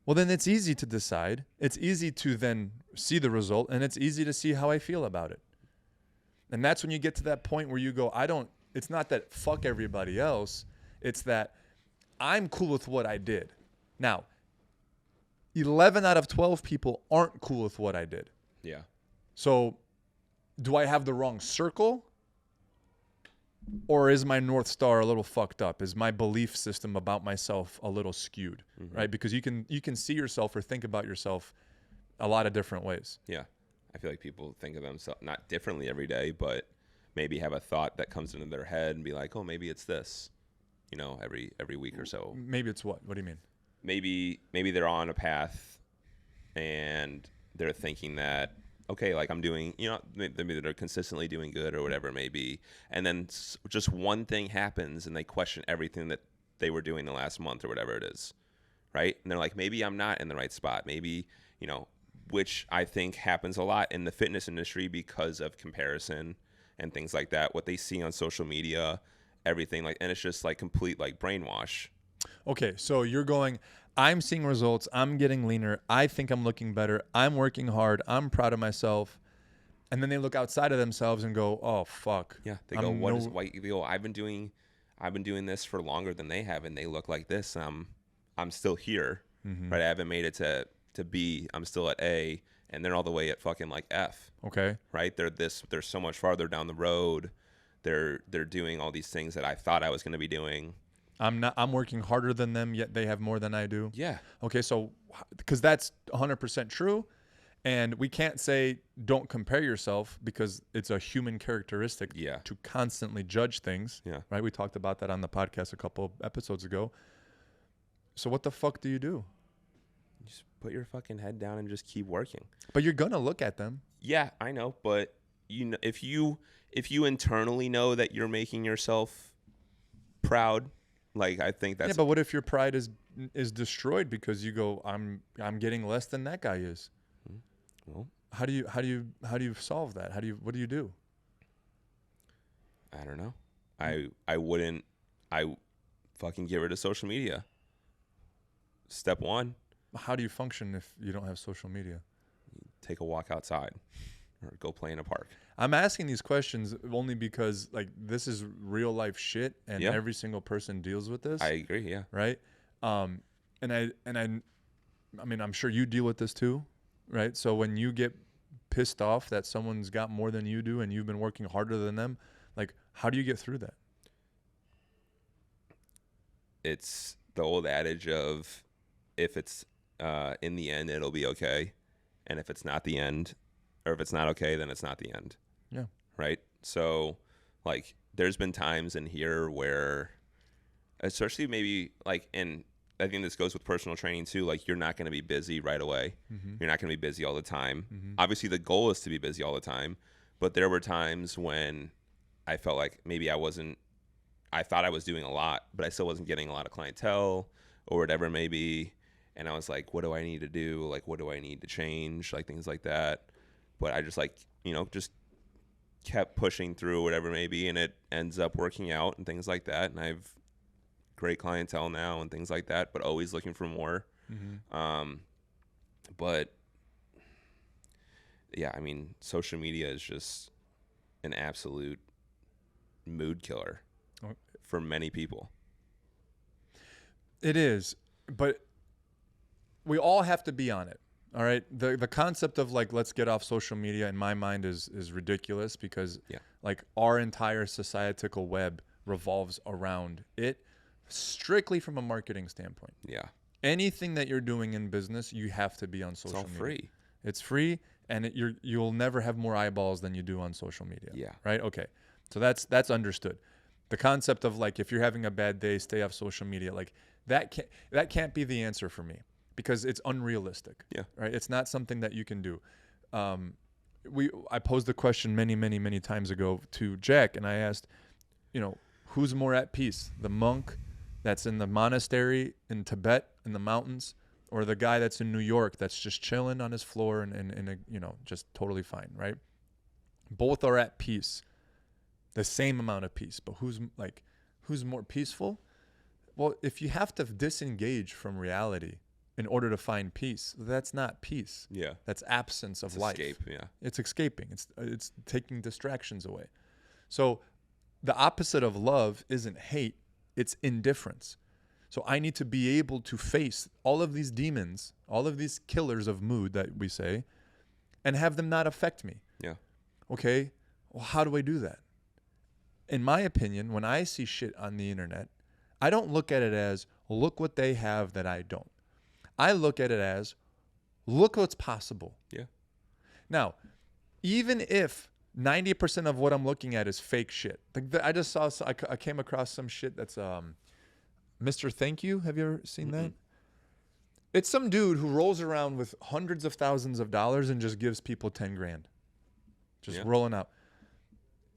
well, then it's easy to decide. It's easy to then see the result, and it's easy to see how I feel about it. And that's when you get to that point where you go, it's not that fuck everybody else. It's that I'm cool with what I did. Now, 11 out of 12 people aren't cool with what I did. Yeah. So do I have the wrong circle? Or is my North Star a little fucked up? Is my belief system about myself a little skewed, right? Because you can see yourself or think about yourself a lot of different ways. Yeah. I feel like people think of themselves not differently every day, but maybe have a thought that comes into their head and be like, oh, maybe it's this, every week or so. Maybe it's what? What do you mean? Maybe they're on a path and they're thinking that, okay, like I'm doing, maybe they're consistently doing good or whatever it may be. And then just one thing happens and they question everything that they were doing the last month or whatever it is. Right. And they're like, maybe I'm not in the right spot. Maybe, which I think happens a lot in the fitness industry because of comparison and things like that. What they see on social media, everything and it's just like complete like brainwash. Okay, so you're going, I'm seeing results, I'm getting leaner, I think I'm looking better, I'm working hard, I'm proud of myself, and then they look outside of themselves and go, oh fuck. Yeah, they go, they go, I've been doing this for longer than they have, and they look like this. I'm still here, right? I haven't made it to B. I'm still at A, and they're all the way at fucking like F. Okay, right? They're so much farther down the road. They're doing all these things that I thought I was going to be doing. I'm working harder than them, yet they have more than I do. Yeah. Okay, so because that's 100% true, and we can't say don't compare yourself because it's a human characteristic to constantly judge things. Yeah. Right? We talked about that on the podcast a couple of episodes ago. So what the fuck do? You just put your fucking head down and just keep working. But you're gonna look at them. Yeah, I know, but if you internally know that you're making yourself proud. Like I think that's but what if your pride is destroyed because you go, I'm getting less than that guy is? Well, how do you solve that? What do you do? I don't know. I fucking get rid of social media. Step one. How do you function if you don't have social media? Take a walk outside. Or go play in a park. I'm asking these questions only because like this is real life shit, and every single person deals with this. I agree. Yeah. Right. And I mean, I'm sure you deal with this too, right? So when you get pissed off that someone's got more than you do, and you've been working harder than them, like how do you get through that? It's the old adage of if it's in the end, it'll be okay, and if it's not the end. Or if it's not okay, then it's not the end. Yeah. Right? So, like, there's been times in here where, especially maybe, like, and I think this goes with personal training, too, like, you're not going to be busy right away. You're not going to be busy all the time. Obviously, the goal is to be busy all the time. But there were times when I felt like maybe I thought I was doing a lot, but I still wasn't getting a lot of clientele or whatever it may be. And I was like, what do I need to do? Like, what do I need to change? Like, things like that. But I just just kept pushing through whatever it may be, and it ends up working out and things like that. And I have great clientele now and things like that, but always looking for more. But yeah, I mean, social media is just an absolute mood killer for many people. It is, but we all have to be on it. All right. The concept of like, let's get off social media in my mind is ridiculous because like our entire societal web revolves around it. strictly from a marketing standpoint. Yeah. Anything that you're doing in business, you have to be on social It's all media. free. It's free, and you'll never have more eyeballs than you do on social media. Yeah. Right? Okay. So that's understood. The concept of like, if you're having a bad day, stay off social media. Like that can't be the answer for me, because it's unrealistic. Yeah. Right? It's not something that you can do. I posed the question many times ago to Jack, and I asked, who's more at peace? The monk that's in the monastery in Tibet in the mountains, or the guy that's in New York that's just chilling on his floor and just totally fine, right? Both are at peace, the same amount of peace, but who's more peaceful? Well, if you have to disengage from reality in order to find peace, that's not peace. Yeah. That's absence of life. Escape, yeah. It's escaping. It's taking distractions away. So the opposite of love isn't hate, it's indifference. So I need to be able to face all of these demons, all of these killers of mood that we say, and have them not affect me. Yeah. Okay? Well, how do I do that? In my opinion, when I see shit on the internet, I don't look at it as, look what they have that I don't. I look at it as, look what's possible. Yeah. Now, even if 90% of what I'm looking at is fake shit. I just saw, I came across some shit that's Mr. Thank You. Have you ever seen that? It's some dude who rolls around with hundreds of thousands of dollars and just gives people 10 grand. Just rolling out.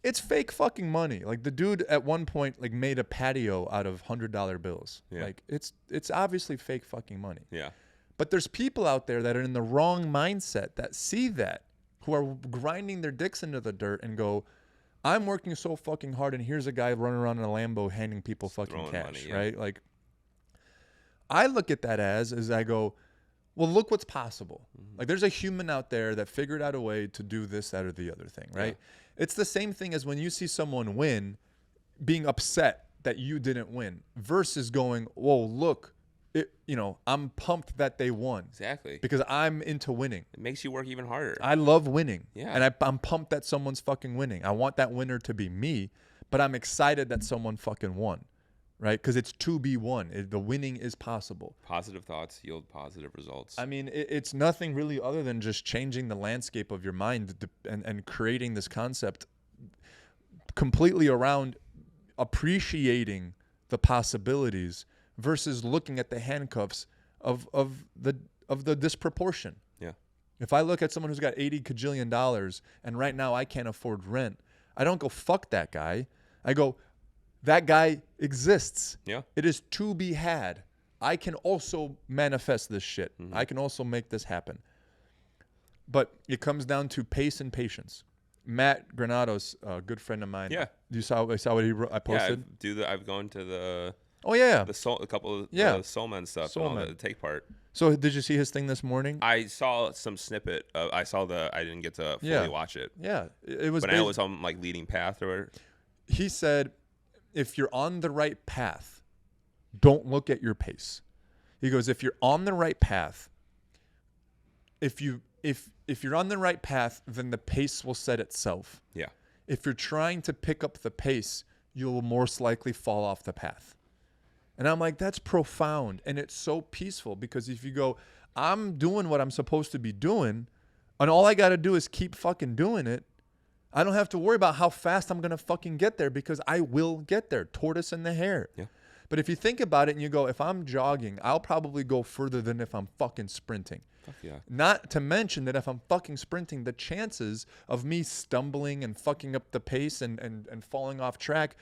It's fake fucking money. Like the dude at one point like made a patio out of $100 bills. Yeah. Like it's obviously fake fucking money. Yeah. But there's people out there that are in the wrong mindset that see that, who are grinding their dicks into the dirt and go, I'm working so fucking hard, and here's a guy running around in a Lambo handing people fucking cash, money, yeah. right? Like, I look at that as I go, well, look what's possible. Mm-hmm. Like, there's a human out there that figured out a way to do this, that, or the other thing, right? Yeah. It's the same thing as when you see someone win, being upset that you didn't win, versus going, whoa, look, I'm pumped that they won. Exactly. Because I'm into winning. It makes you work even harder. I love winning. Yeah. And I'm pumped that someone's fucking winning. I want that winner to be me, but I'm excited that someone fucking won, right? Because it's to be won. The winning is possible. Positive thoughts yield positive results. I mean, it's nothing really other than just changing the landscape of your mind and creating this concept completely around appreciating the possibilities versus looking at the handcuffs of the disproportion. Yeah. If I look at someone who's got $80 kajillion and right now I can't afford rent, I don't go, fuck that guy. I go, that guy exists. Yeah. It is to be had. I can also manifest this shit. Mm-hmm. I can also make this happen. But it comes down to pace and patience. Matt Granado's a good friend of mine. Yeah. I saw what he wrote, I posted? Yeah, I've gone to the... Oh, yeah. A couple of Soul Men stuff. Soul Men. The take part. So did you see his thing this morning? I saw some snippet. I didn't get to fully watch it. Yeah. It was. But I know it was on like Leading Path or whatever. He said, if you're on the right path, don't look at your pace. He goes, if you're on the right path, if you're on the right path, then the pace will set itself. Yeah. If you're trying to pick up the pace, you will most likely fall off the path. And I'm like, that's profound. And it's so peaceful because if you go, I'm doing what I'm supposed to be doing, and all I got to do is keep fucking doing it, I don't have to worry about how fast I'm going to fucking get there because I will get there. Tortoise and the hare. Yeah. But if you think about it and you go, if I'm jogging, I'll probably go further than if I'm fucking sprinting. Fuck yeah. Not to mention that if I'm fucking sprinting, the chances of me stumbling and fucking up the pace and falling off track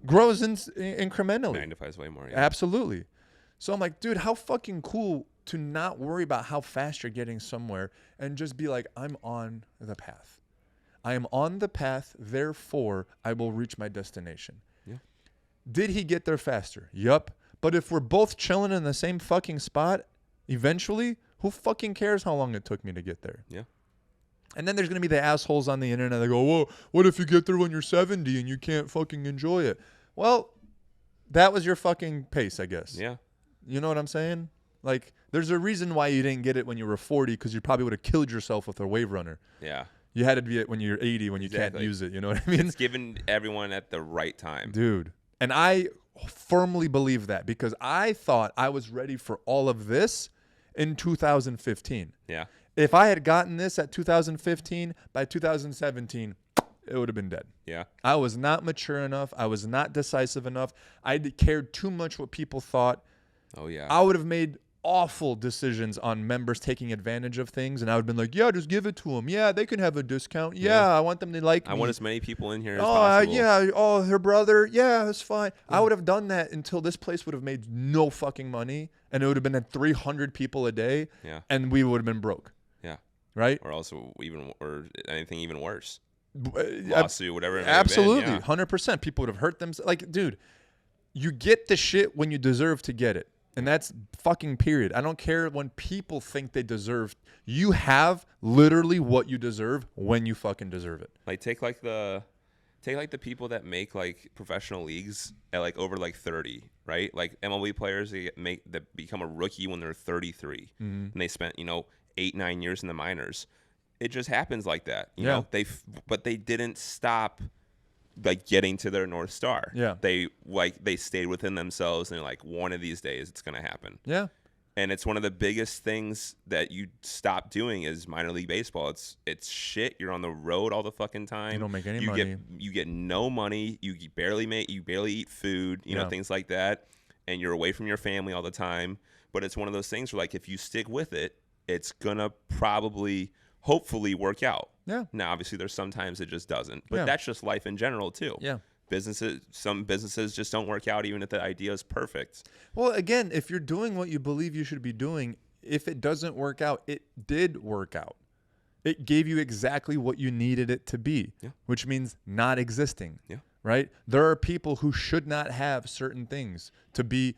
grows incrementally. Magnifies way more. Yeah. Absolutely. So I'm like, dude, how fucking cool to not worry about how fast you're getting somewhere and just be like, I'm on the path. I am on the path, therefore I will reach my destination. Yeah. Did he get there faster? Yup. But if we're both chilling in the same fucking spot, eventually, who fucking cares how long it took me to get there? Yeah. And then there's going to be the assholes on the internet that go, whoa, what if you get there when you're 70 and you can't fucking enjoy it? Well, that was your fucking pace, I guess. Yeah. You know what I'm saying? Like, there's a reason why you didn't get it when you were 40 because you probably would have killed yourself with a wave runner. Yeah. You had to be it when you're 80 when you can't use it. You know what I mean? It's given everyone at the right time. Dude. And I firmly believe that because I thought I was ready for all of this in 2015. Yeah. If I had gotten this at 2015, by 2017, it would have been dead. Yeah. I was not mature enough. I was not decisive enough. I cared too much what people thought. Oh, yeah. I would have made awful decisions on members taking advantage of things, and I would have been like, yeah, just give it to them. Yeah, they can have a discount. Yeah, I want them to like me. I want as many people in here as possible. Yeah. Oh, her brother. Yeah, that's fine. Yeah. I would have done that until this place would have made no fucking money, and it would have been at 300 people a day, and we would have been broke. Yeah. Right? Or also or anything even worse. Lawsuit, whatever it may absolutely have been, 100% people would have hurt themselves. Like, dude, you get the shit when you deserve to get it, and that's fucking period. I don't care when people think they deserve. You have literally what you deserve when you fucking deserve it. Like take the people that make like professional leagues at like over like 30, right? Like MLB players that become a rookie when they're 33, and they spent 8-9 years in the minors. It just happens like that, you know. But they didn't stop, like getting to their North Star. Yeah, they stayed within themselves, and they're like, one of these days it's gonna happen. Yeah, and it's one of the biggest things that you stop doing is minor league baseball. It's shit. You're on the road all the fucking time. You don't make any money. You get no money. You barely eat food. You know, things like that, and you're away from your family all the time. But it's one of those things where, like, if you stick with it, it's gonna hopefully work out. Yeah. Now, obviously, there's sometimes it just doesn't, but that's just life in general too. Yeah. Some businesses just don't work out, even if the idea is perfect. Well, again, if you're doing what you believe you should be doing, if it doesn't work out, it did work out. It gave you exactly what you needed it to be, which means not existing. Yeah. Right? There are people who should not have certain things to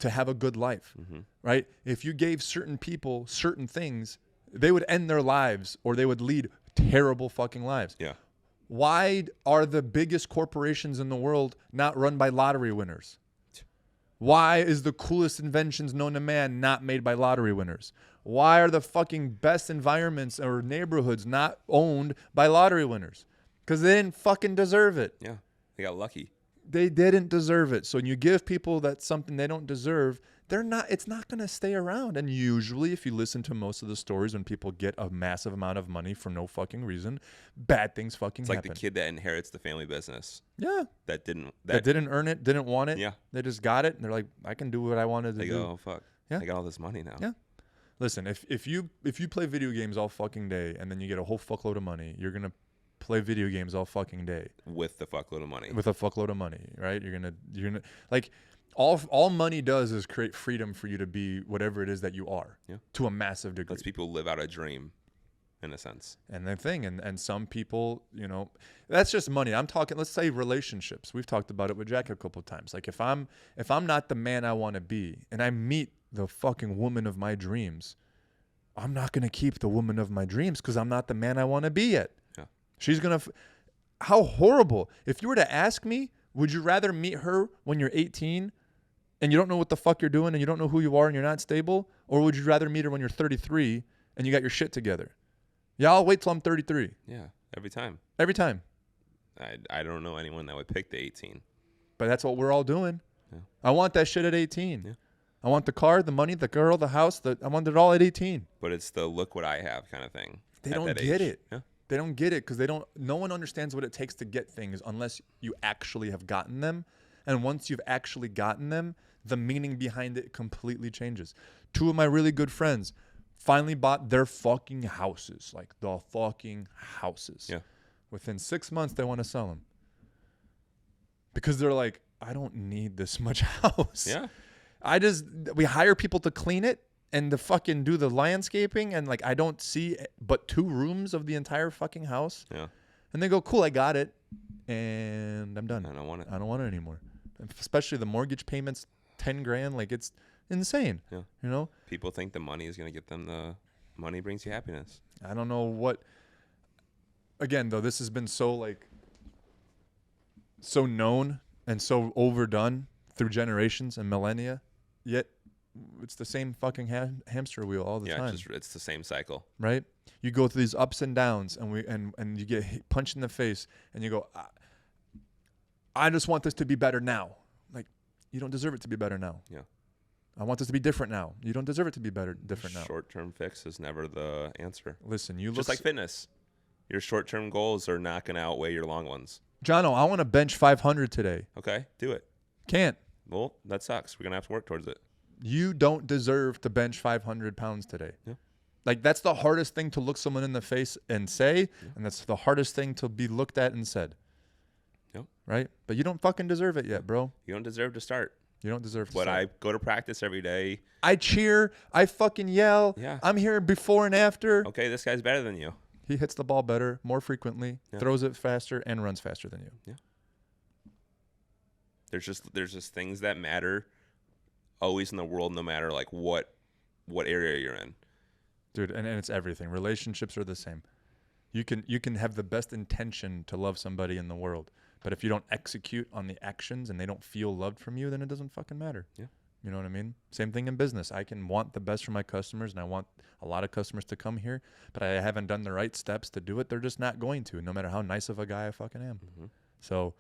have a good life. Right? If you gave certain people certain things, they would end their lives, or they would lead terrible fucking lives. Yeah. Why are the biggest corporations in the world not run by lottery winners? Why is the coolest inventions known to man not made by lottery winners? Why are the fucking best environments or neighborhoods not owned by lottery winners? Because they didn't fucking deserve it. Yeah. They got lucky. They didn't deserve it. So when you give people that something they don't deserve, it's not going to stay around. And usually, if you listen to most of the stories, when people get a massive amount of money for no fucking reason, bad things fucking happen. It's like the kid that inherits the family business. Yeah. That didn't earn it, didn't want it. Yeah. They just got it, and they're like, I can do what I wanted to do. They go, oh, fuck. Yeah. I got all this money now. Yeah. Listen, if you play video games all fucking day, and then you get a whole fuckload of money, you're going to play video games all fucking day. With the fuckload of money. With a fuckload of money, right? You're gonna like all money does is create freedom for you to be whatever it is that you are. Yeah. To a massive degree. Lets people live out a dream, in a sense. And the thing, and some people, that's just money. I'm talking, let's say relationships. We've talked about it with Jack a couple of times. Like if I'm not the man I want to be, and I meet the fucking woman of my dreams, I'm not gonna keep the woman of my dreams because I'm not the man I want to be yet. She's going to, how horrible. If you were to ask me, would you rather meet her when you're 18 and you don't know what the fuck you're doing and you don't know who you are and you're not stable? Or would you rather meet her when you're 33 and you got your shit together? Yeah, I'll wait till I'm 33. Yeah, every time. Every time. I don't know anyone that would pick the 18. But that's what we're all doing. Yeah. I want that shit at 18. Yeah. I want the car, the money, the girl, the house. I want it all at 18. But it's the look what I have kind of thing. They don't get it. Yeah. They don't get it because no one understands what it takes to get things unless you actually have gotten them. And once you've actually gotten them, the meaning behind it completely changes. Two of my really good friends finally bought their fucking houses, like the fucking houses. Yeah. Within 6 months, they want to sell them. Because they're like, I don't need this much house. Yeah. We hire people to clean it. And to fucking do the landscaping, and like I don't see but 2 rooms of the entire fucking house. Yeah. And they go, cool, I got it, and I'm done. I don't want it. I don't want it anymore. Especially the mortgage payments, $10,000, like it's insane. Yeah. People think the money is gonna get them. The money brings you happiness. I don't know what. Again, though, this has been so known and so overdone through generations and millennia, yet. It's the same fucking hamster wheel all the time. Yeah, it's the same cycle. Right? You go through these ups and downs, and you get punched in the face, and you go, I just want this to be better now. Like, You don't deserve it to be better now. Yeah. I want this to be different now. You don't deserve it to be different now. Short-term fix is never the answer. Listen, you Just look like fitness. Your short-term goals are not going to outweigh your long ones. Jono, I want to bench 500 today. Okay, do it. Can't. Well, that sucks. We're going to have to work towards it. You don't deserve to bench 500 pounds today. Yeah. Like, that's the hardest thing to look someone in the face and say, and that's the hardest thing to be looked at and said. Yep. Right? But you don't fucking deserve it yet, bro. You don't deserve to start. You don't deserve to But start. I go to practice every day. I cheer. I fucking yell. Yeah. I'm here before and after. Okay, this guy's better than you. He hits the ball better, more frequently, Yeah. throws it faster, and runs faster than you. Yeah. There's just things that matter always in the world, no matter like what area you're in. Dude, and it's everything. Relationships are the same. You can have the best intention to love somebody in the world, but if you don't execute on the actions and they don't feel loved from you, then it doesn't fucking matter. Yeah. You know what I mean? Same thing in business. I can want the best for my customers, and I want a lot of customers to come here, but I haven't done the right steps to do it. They're just not going to, no matter how nice of a guy I fucking am. Mm-hmm. So,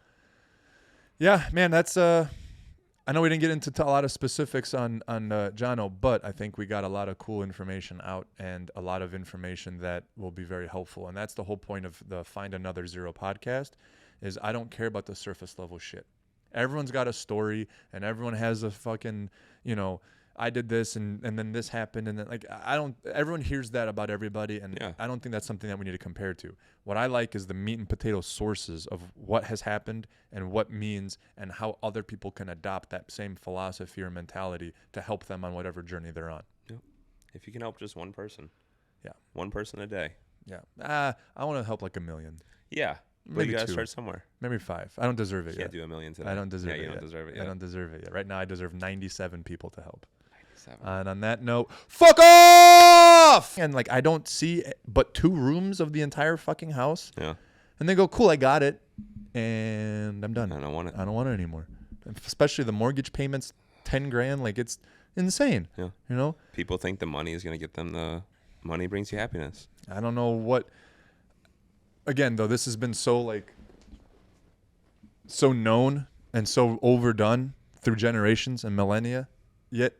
yeah, man, that's I know we didn't get into a lot of specifics on Jono, but I think we got a lot of cool information out and a lot of information that will be very helpful. And that's the whole point of the Find Another Zero podcast, is I don't care about the surface level shit. Everyone's got a story, and everyone has a fucking, I did this and then this happened, and then everyone hears that about everybody, and Yeah. I don't think that's something that we need to compare to. What I like is the meat and potato sources of what has happened and what means and how other people can adopt that same philosophy or mentality to help them on whatever journey they're on. Yep. If you can help just one person. Yeah. One person a day. Yeah. I want to help like 1 million. Yeah. But Maybe you got to 2. start somewhere. Maybe 5. I don't deserve it You can't yet. do 1 million today. I don't deserve it you yet. don't deserve it yet. I don't deserve it yet. Right now I deserve 97 people to help. 97. And on that note, fuck off! And I don't see but 2 rooms of the entire fucking house. Yeah. And they go, cool, I got it. And I'm done. I don't want it. I don't want it anymore. Especially the mortgage payments, 10 grand. It's insane. Yeah. People think the money is going to get them the money brings you happiness. I don't know what. Again, though, this has been so known and so overdone through generations and millennia, yet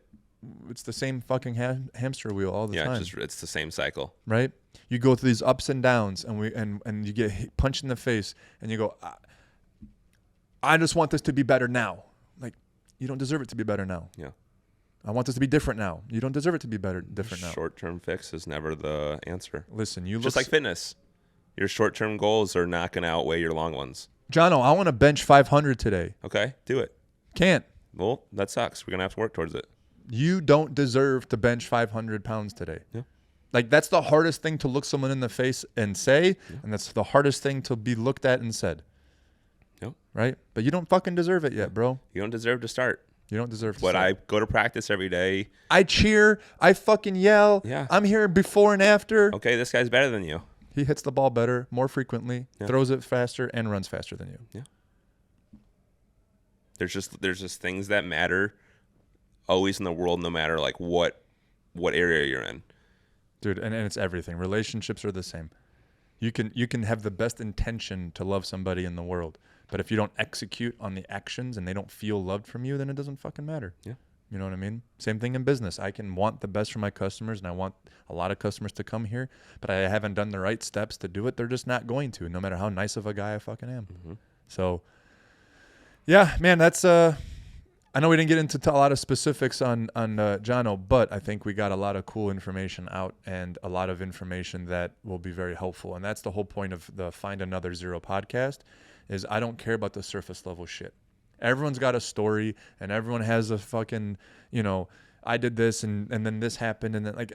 it's the same fucking hamster wheel all the time. Yeah, it's the same cycle. Right? You go through these ups and downs, and you get punched in the face, and you go, I just want this to be better now. You don't deserve it to be better now. Yeah. I want this to be different now. You don't deserve it to be different now. Short-term fix is never the answer. Listen, just like fitness. Your short-term goals are not going to outweigh your long ones. Jono, I want to bench 500 today. Okay, do it. Can't. Well, that sucks. We're going to have to work towards it. You don't deserve to bench 500 pounds today. Yeah. That's the hardest thing to look someone in the face and say, and that's the hardest thing to be looked at and said. Yep. Right? But you don't fucking deserve it yet, bro. You don't deserve to start. You don't deserve to But start. I go to practice every day. I cheer. I fucking yell. Yeah. I'm here before and after. Okay, this guy's better than you. He hits the ball better, more frequently, Yeah. throws it faster, and runs faster than you. Yeah. There's just things that matter always in the world, no matter what area you're in. Dude, and it's everything. Relationships are the same. You can have the best intention to love somebody in the world, but if you don't execute on the actions and they don't feel loved from you, then it doesn't fucking matter. Yeah. You know what I mean? Same thing in business. I can want the best for my customers, and I want a lot of customers to come here, but I haven't done the right steps to do it. They're just not going to, no matter how nice of a guy I fucking am. Mm-hmm. So, yeah, man, that's I know we didn't get into a lot of specifics on Jono, but I think we got a lot of cool information out and a lot of information that will be very helpful. And that's the whole point of the Find Another Zero podcast, is I don't care about the surface level shit. Everyone's got a story, and everyone has a fucking, I did this and then this happened, and then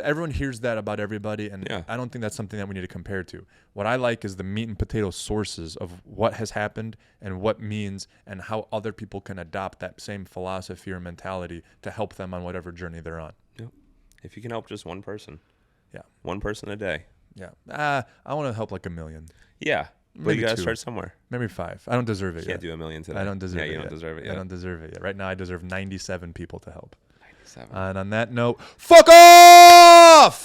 everyone hears that about everybody, and Yeah. I don't think that's something that we need to compare to. What I like is the meat and potato sources of what has happened and what means and how other people can adopt that same philosophy or mentality to help them on whatever journey they're on. Yep. If you can help just one person. Yeah. One person a day. Yeah. I want to help 1 million. Yeah. But Maybe you got to 2. start somewhere. Maybe 5. I don't deserve it You yet. can't do 1 million today. I don't deserve it you yet. don't deserve it yet. I don't deserve it yet. Right now I deserve 97 people to help. 97. And on that note, fuck off!